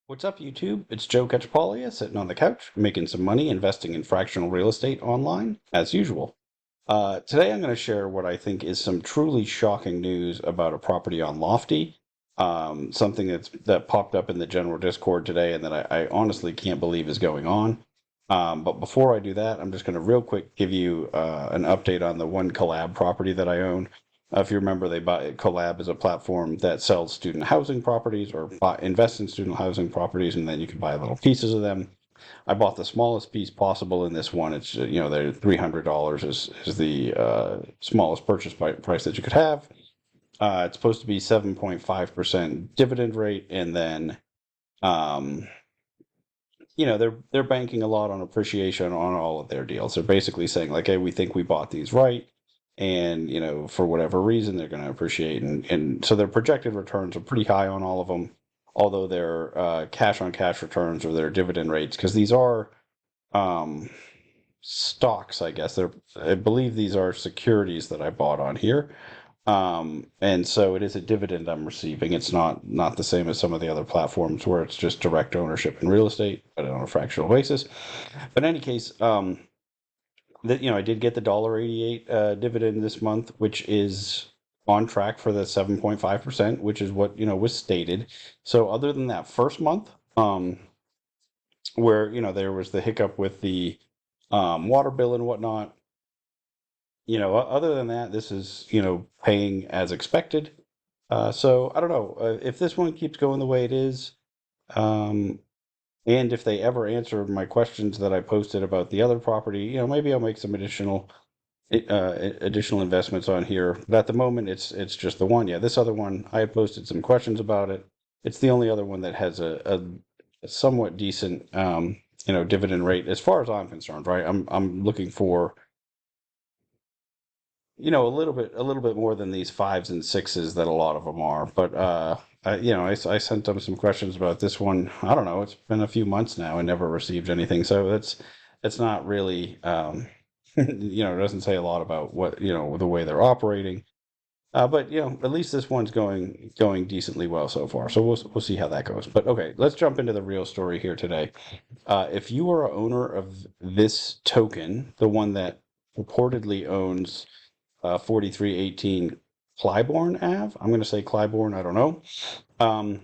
What's up, YouTube? It's Joe Cachapolia sitting on the couch, making some money investing in fractional real estate online, as usual. Today, I'm going to share what I think is some truly shocking news about a property on Lofty. Something that popped up in the general Discord today, and that I honestly can't believe is going on. But before I do that, I'm just going to real quick give you an update on the one collab property that I own. If you remember, Collab is a platform that sells student housing properties or invest in student housing properties, and then you can buy little pieces of them. I bought the smallest piece possible in this one. It's the $300 is the smallest purchase price that you could have. It's supposed to be 7.5% dividend rate, and then um, they're banking a lot on appreciation on all of their deals. They're basically saying like, hey, we think we bought these right, and for whatever reason they're going to appreciate, and so their projected returns are pretty high on all of them, although their cash on cash returns or their dividend rates, because these are um, stocks, I guess. I believe these are securities that I bought on here. And so it is a dividend I'm receiving. It's not the same as some of the other platforms where it's just direct ownership in real estate, but on a fractional basis. But in any case, that I did get the $1.88 dividend this month, which is on track for the 7.5%, which is what was stated. So other than that first month, where there was the hiccup with the water bill and whatnot, other than that, this is, paying as expected. So I don't know if this one keeps going the way it is, um, and if they ever answer my questions that I posted about the other property, maybe I'll make some additional investments on here. But at the moment, it's just the one. Yeah, this other one, I had posted some questions about it. It's the only other one that has a somewhat decent, dividend rate as far as I'm concerned. Right, I'm looking for a little bit more than these fives and sixes that a lot of them are. But I sent them some questions about this one. I don't know. It's been a few months now and never received anything. So it's not really, it doesn't say a lot about what the way they're operating. But at least this one's going decently well so far. So we'll see how that goes. But okay, let's jump into the real story here today. If you are a owner of this token, the one that purportedly owns 4318 Clybourne Ave. I'm going to say Clybourne. I don't know. Um,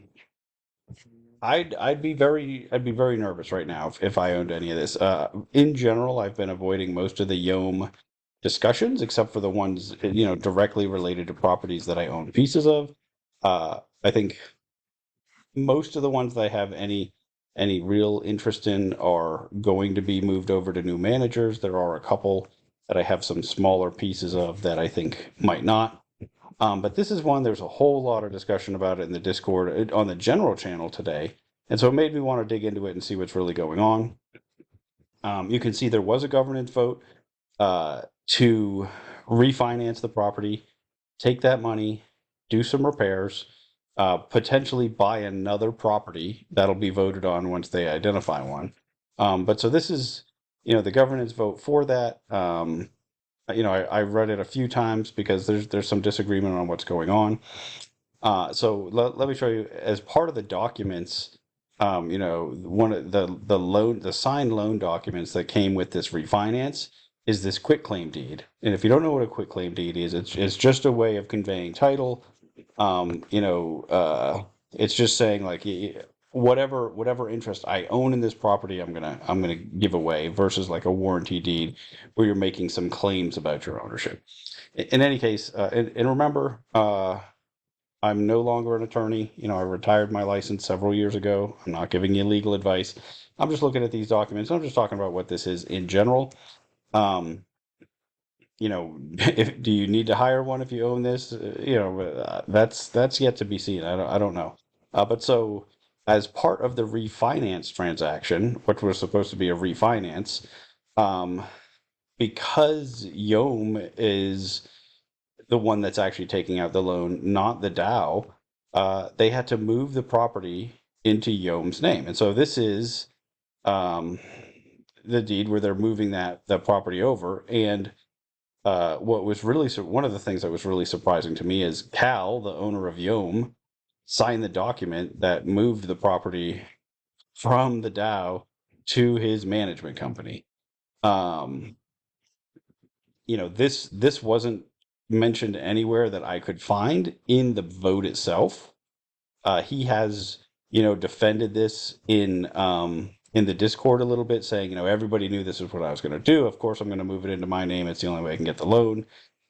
I'd be very nervous right now if I owned any of this. In general, I've been avoiding most of the Yom discussions, except for the ones directly related to properties that I own pieces of. I think most of the ones that I have any real interest in are going to be moved over to new managers. There are a couple that I have some smaller pieces of that I think might not. But this is one, there's a whole lot of discussion about it in the Discord on the general channel today. And so it made me want to dig into it and see what's really going on. You can see there was a governance vote to refinance the property, take that money, do some repairs, potentially buy another property that'll be voted on once they identify one. But so this is, the governance vote for that. I read it a few times because there's some disagreement on what's going on. So let me show you as part of the documents. One of the signed loan documents that came with this refinance is this quitclaim deed. And if you don't know what a quitclaim deed is, it's just a way of conveying title. It's just saying like whatever interest I own in this property, I'm gonna give away versus like a warranty deed where you're making some claims about your ownership. In any case, and remember, I'm no longer an attorney. I retired my license several years ago. I'm not giving you legal advice. I'm just looking at these documents. I'm just talking about what this is in general. Um, if do you need to hire one if you own this? That's yet to be seen. I don't know. But so as part of the refinance transaction, which was supposed to be a refinance, um, because Yom is the one that's actually taking out the loan, not the DAO, they had to move the property into Yom's name. And so this is um, the deed where they're moving that property over. And what was really one of the things that was really surprising to me is Cal, the owner of Yom, signed the document that moved the property from the DAO to his management company. Um, this wasn't mentioned anywhere that I could find in the vote itself. He has, defended this in the Discord a little bit, saying, everybody knew this is what I was going to do. Of course, I'm going to move it into my name. It's the only way I can get the loan.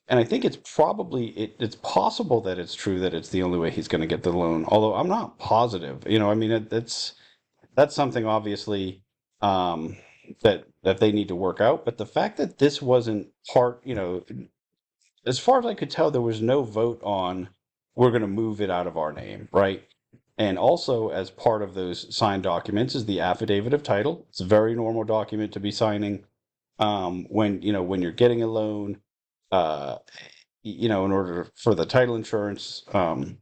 And I think it's possible that it's true that it's the only way he's going to get the loan. Although I'm not positive. I mean, that's something obviously um, that they need to work out. But the fact that this wasn't part, as far as I could tell, there was no vote on we're going to move it out of our name, right? And also, as part of those signed documents, is the affidavit of title. It's a very normal document to be signing when you're getting a loan. Uh, in order for the title insurance and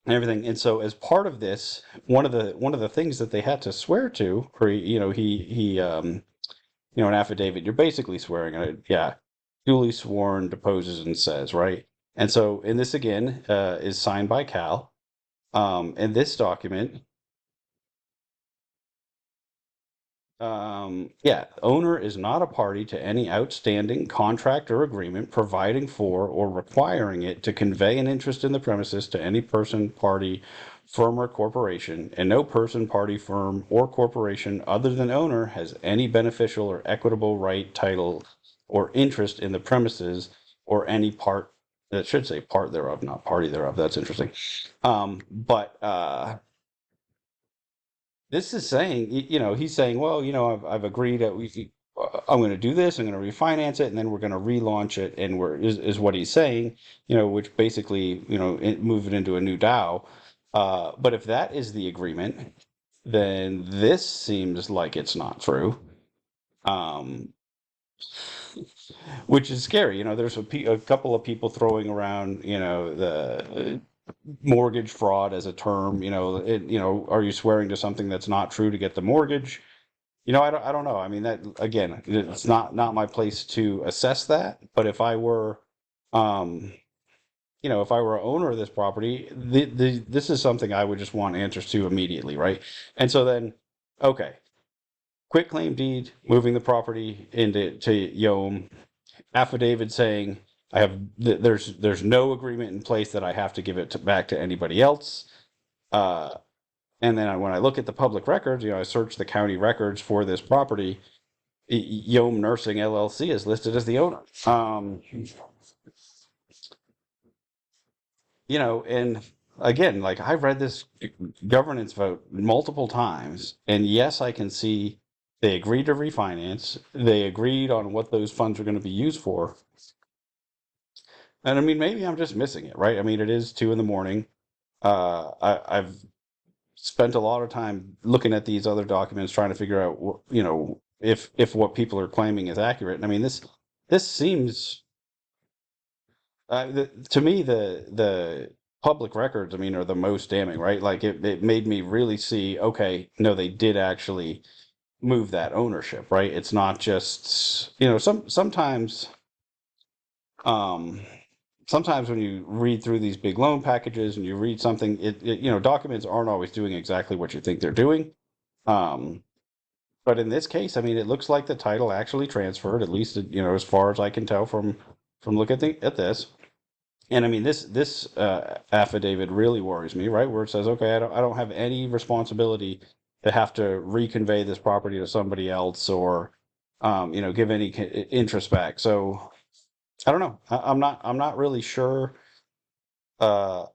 everything. And so, as part of this, one of the things that they had to swear to, or an affidavit, you're basically swearing on it. Yeah, duly sworn, deposes and says, right? And so, and this again is signed by Cal. And this document, yeah, owner is not a party to any outstanding contract or agreement providing for or requiring it to convey an interest in the premises to any person, party, firm, or corporation, and no person, party, firm, or corporation other than owner has any beneficial or equitable right, title, or interest in the premises or any part. That should say part thereof, not party thereof. That's interesting. But this is saying, he's saying, well, I've agreed that I'm going to do this. I'm going to refinance it, and then we're going to relaunch it, and is what he's saying, which basically, move it into a new DAO. But if that is the agreement, then this seems like it's not true. Um, which is scary. There's a couple of people throwing around, the mortgage fraud as a term. Are you swearing to something that's not true to get the mortgage? I don't know. I mean, that again, it's not my place to assess that. But um, if I were an owner of this property, this is something I would just want answers to immediately, right? And so then, okay, quit claim deed, moving the property to Yom, affidavit saying there's no agreement in place that I have to give it back to anybody else. Uh, and then when I look at the public records, I search the county records for this property. Yom Nursing LLC is listed as the owner. And again, like I've read this governance vote multiple times, and yes, I can see they agreed to refinance. They agreed on what those funds are going to be used for. And I mean, maybe I'm just missing it, right? I mean, it is 2 in the morning. I've spent a lot of time looking at these other documents, trying to figure out, if what people are claiming is accurate. And I mean, this seems to me the public records, I mean, are the most damning, right? Like it made me really see, okay, no, they did actually move that ownership, right? It's not just, um, sometimes when you read through these big loan packages and you read something, documents aren't always doing exactly what you think they're doing. Um, but in this case, I mean, it looks like the title actually transferred, at least, as far as I can tell from looking at this. And I mean, this affidavit really worries me, right? Where it says, okay, I don't have any responsibility to have to reconvey this property to somebody else or, give any interest back. So I don't know. I'm not really sure. Uh,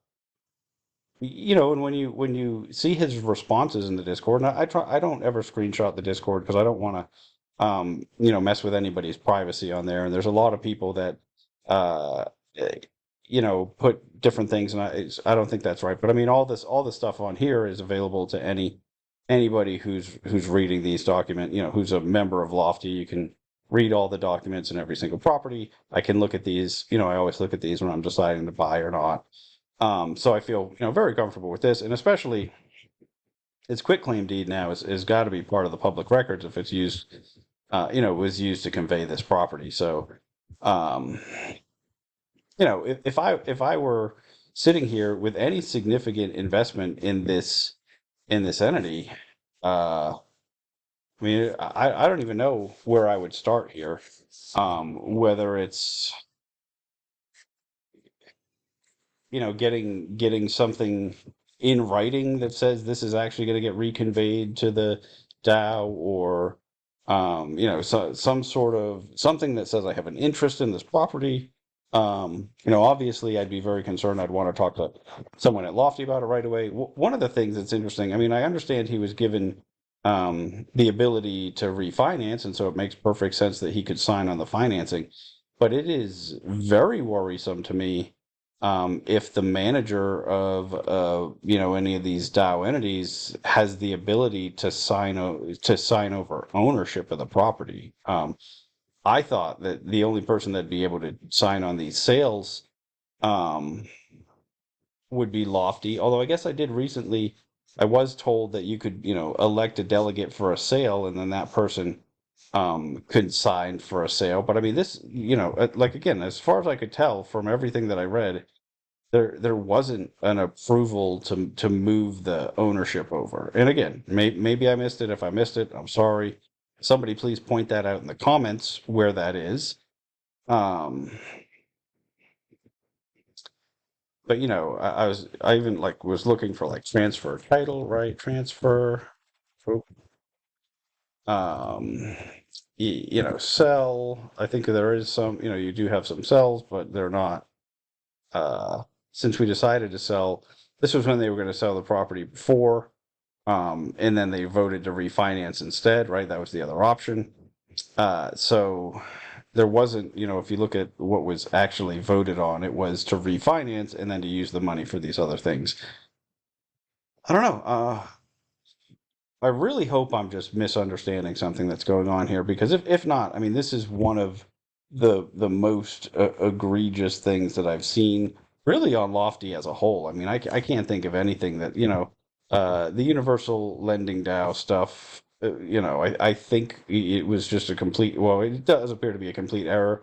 and when you see his responses in the Discord, and I don't ever screenshot the Discord because I don't want to, mess with anybody's privacy on there. And there's a lot of people that, uh, eh, put different things, and I don't think that's right. But I mean, all this stuff on here is available to anybody who's reading these documents. Who's a member of Lofty. You can read all the documents in every single property. I can look at these. I always look at these when I'm deciding to buy or not. So I feel, very comfortable with this, and especially its quitclaim deed now is got to be part of the public records if it's used, was used to convey this property. So, um, if I were sitting here with any significant investment in this entity, I mean, I don't even know where I would start here. Whether it's, getting something in writing that says this is actually going to get reconveyed to the DAO, or some sort of something that says I have an interest in this property. Obviously, I'd be very concerned. I'd want to talk to someone at Lofty about it right away. One of the things that's interesting, I mean, I understand he was given the ability to refinance, and so it makes perfect sense that he could sign on the financing. But it is very worrisome to me, if the manager of any of these DAO entities has the ability to sign over ownership of the property. I thought that the only person that'd be able to sign on these sales um, would be Lofty. Although I guess I did recently, I was told that you could, elect a delegate for a sale, and then that person could sign for a sale. But I mean, this, like, again, as far as I could tell from everything that I read, there wasn't an approval to move the ownership over. And again, maybe I missed it. If I missed it, I'm sorry. Somebody please point that out in the comments where that is. Um, but I even like was looking for like transfer title, right? Transfer, oh, um, sell. I think there is some, you do have some cells, but they're not. Since we decided to sell, this was when they were going to sell the property before, and then they voted to refinance instead, right? That was the other option. So there wasn't, if you look at what was actually voted on, it was to refinance and then to use the money for these other things. I don't know. I really hope I'm just misunderstanding something that's going on here, because if not, I mean, this is one of the most egregious things that I've seen really on Lofty as a whole. I mean, I can't think of anything that, the universal lending DAO stuff, I think it was just a complete, well, it does appear to be a complete error.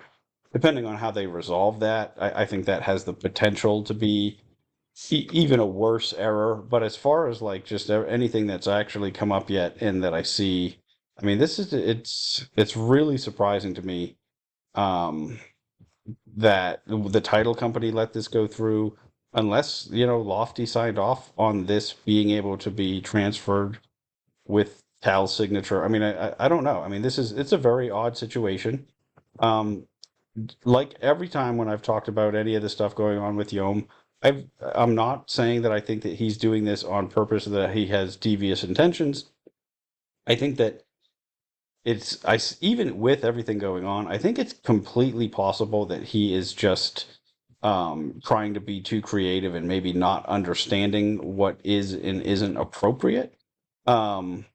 Depending on how they resolve that, I think that has the potential to be even a worse error. But as far as like just anything that's actually come up yet and that I see, I mean, it's really surprising to me, um, that the title company let this go through, unless Lofty signed off on this being able to be transferred with Tal's signature. I mean, I don't know. I mean, it's a very odd situation. Um, like every time when I've talked about any of the stuff going on with Yom, I'm not saying that I think that he's doing this on purpose, that he has devious intentions. I think that even with everything going on, I think it's completely possible that he is just trying to be too creative and maybe not understanding what is and isn't appropriate. Um,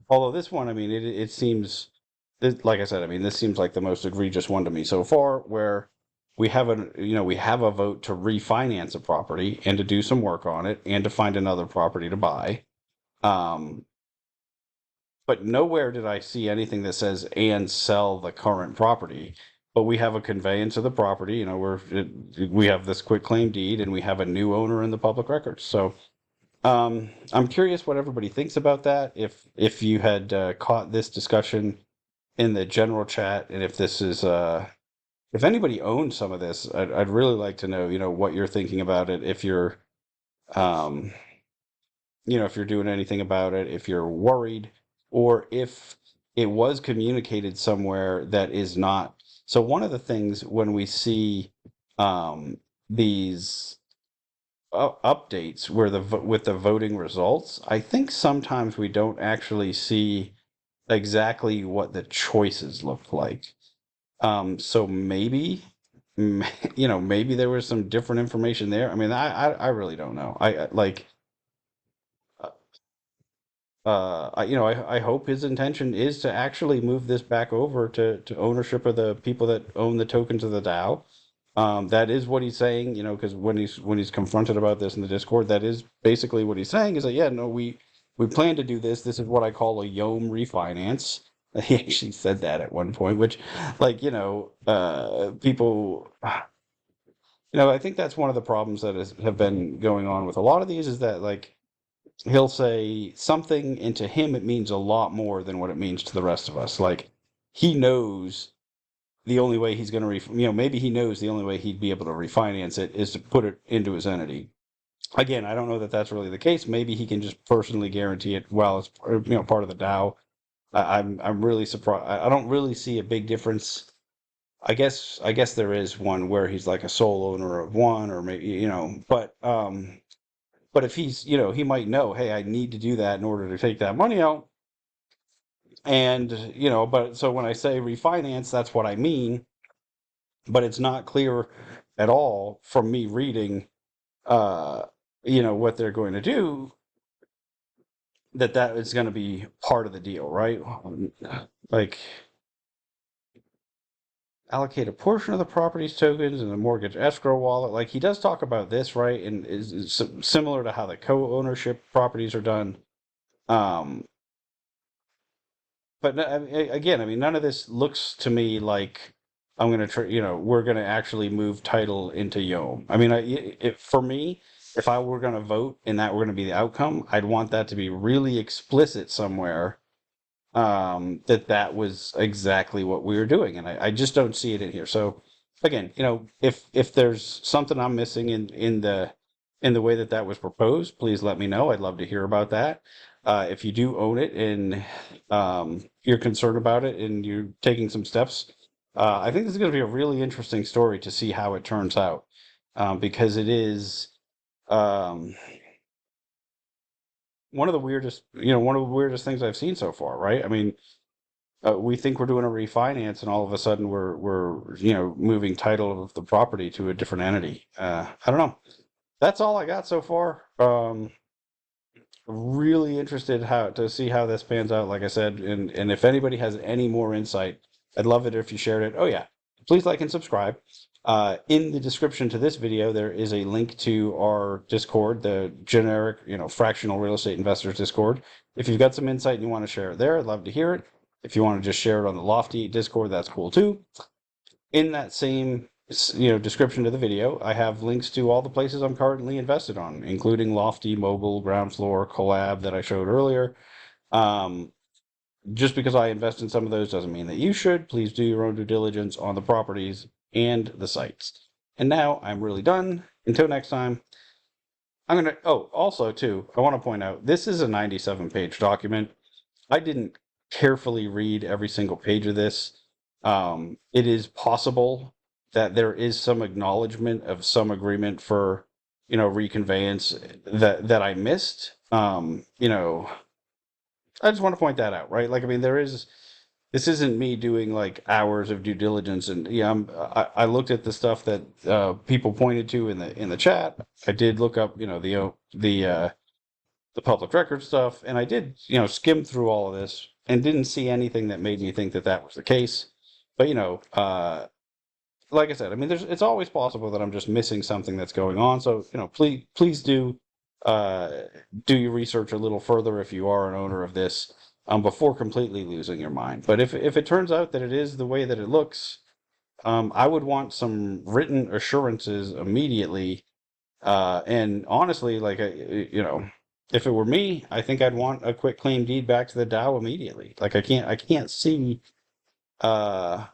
Although this one, I mean, it seems, like I said, I mean, this seems like the most egregious one to me so far, where we have a vote to refinance a property and to do some work on it and to find another property to buy. Um, but nowhere did I see anything that says and sell the current property. But we have a conveyance of the property, we have this quick claim deed, and we have a new owner in the public records. So I'm curious what everybody thinks about that. If you had caught this discussion in the general chat, and if anybody owns some of this, I'd really like to know, what you're thinking about it. Um, if you're doing anything about it, if you're worried, or if it was communicated somewhere that is not. So one of the things when we see these updates where with the voting results, I think sometimes we don't actually see exactly what the choices look like. So maybe, maybe there was some different information there. I mean, I really don't know. Like, I hope his intention is to actually move this back over to ownership of the people that own the tokens of the DAO. That is what he's saying, because when he's confronted about this in the Discord, that is basically what he's saying, is that, yeah, no, we plan to do this. This is what I call a Yom refinance. He actually said that at one point, which, like, people, I think that's one of the problems that have been going on with a lot of these, is that, like, he'll say something, and to him it means a lot more than what it means to the rest of us. Like, he knows the only way he's going to, maybe he knows the only way he'd be able to refinance it is to put it into his entity. Again, I don't know that that's really the case. Maybe he can just personally guarantee it while it's, part of the DAO. I'm really surprised. I don't really see a big difference. I guess there is one where he's like a sole owner of one, or maybe, but if he's, he might know, hey, I need to do that in order to take that money out. And, but so when I say refinance, that's what I mean. But it's not clear at all from me reading, uh, what they're going to do, that is going to be part of the deal, right? Like, allocate a portion of the property's tokens in the mortgage escrow wallet. Like, he does talk about this, right? And is similar to how the co-ownership properties are done. Um, but again, I mean, none of this looks to me like I'm going to try, we're going to actually move title into Yom. I mean, for me, if I were going to vote and that were going to be the outcome, I'd want that to be really explicit somewhere, that was exactly what we were doing, and I just don't see it in here. So again, if there's something I'm missing in the way that was proposed, please let me know. I'd love to hear about that. If you do own it and you're concerned about it and you're taking some steps, I think this is going to be a really interesting story to see how it turns out, because it is. Um, one of the weirdest things I've seen so far, right? I mean, we think we're doing a refinance, and all of a sudden we're moving title of the property to a different entity. I don't know. That's all I got so far. Really interested how to see how this pans out. Like I said, and if anybody has any more insight, I'd love it if you shared it. Oh yeah, please like and subscribe. In the description to this video, there is a link to our Discord, the generic, fractional real estate investors Discord. If you've got some insight and you want to share it there, I'd love to hear it. If you want to just share it on the Lofty Discord, that's cool too. In that same, description to the video, I have links to all the places I'm currently invested on, including Lofty, Mobile, Ground Floor, Collab that I showed earlier. Um, just because I invest in some of those doesn't mean that you should. Please do your own due diligence on the properties and the sites. And now I'm really done. Until next time, also too, I want to point out, this is a 97-page document. I didn't carefully read every single page of this. It is possible that there is some acknowledgement of some agreement for, reconveyance that I missed. I just want to point that out, right? Like, I mean, this isn't me doing like hours of due diligence, and yeah, I looked at the stuff that people pointed to in the chat. I did look up, the public record stuff, and I did, skim through all of this and didn't see anything that made me think that was the case. But like I said, I mean, it's always possible that I'm just missing something that's going on. So please uh, do your research a little further if you are an owner of this, before completely losing your mind. But if it turns out that it is the way that it looks, I would want some written assurances immediately. And honestly, like, if it were me, I think I'd want a quick claim deed back to the DAO immediately. Like, I can't see uh,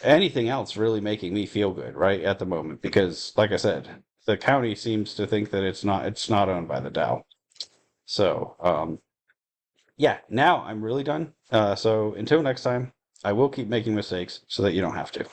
anything else really making me feel good right at the moment, because, like I said, the county seems to think that it's not owned by the DAO. So, yeah, now I'm really done. So until next time, I will keep making mistakes so that you don't have to.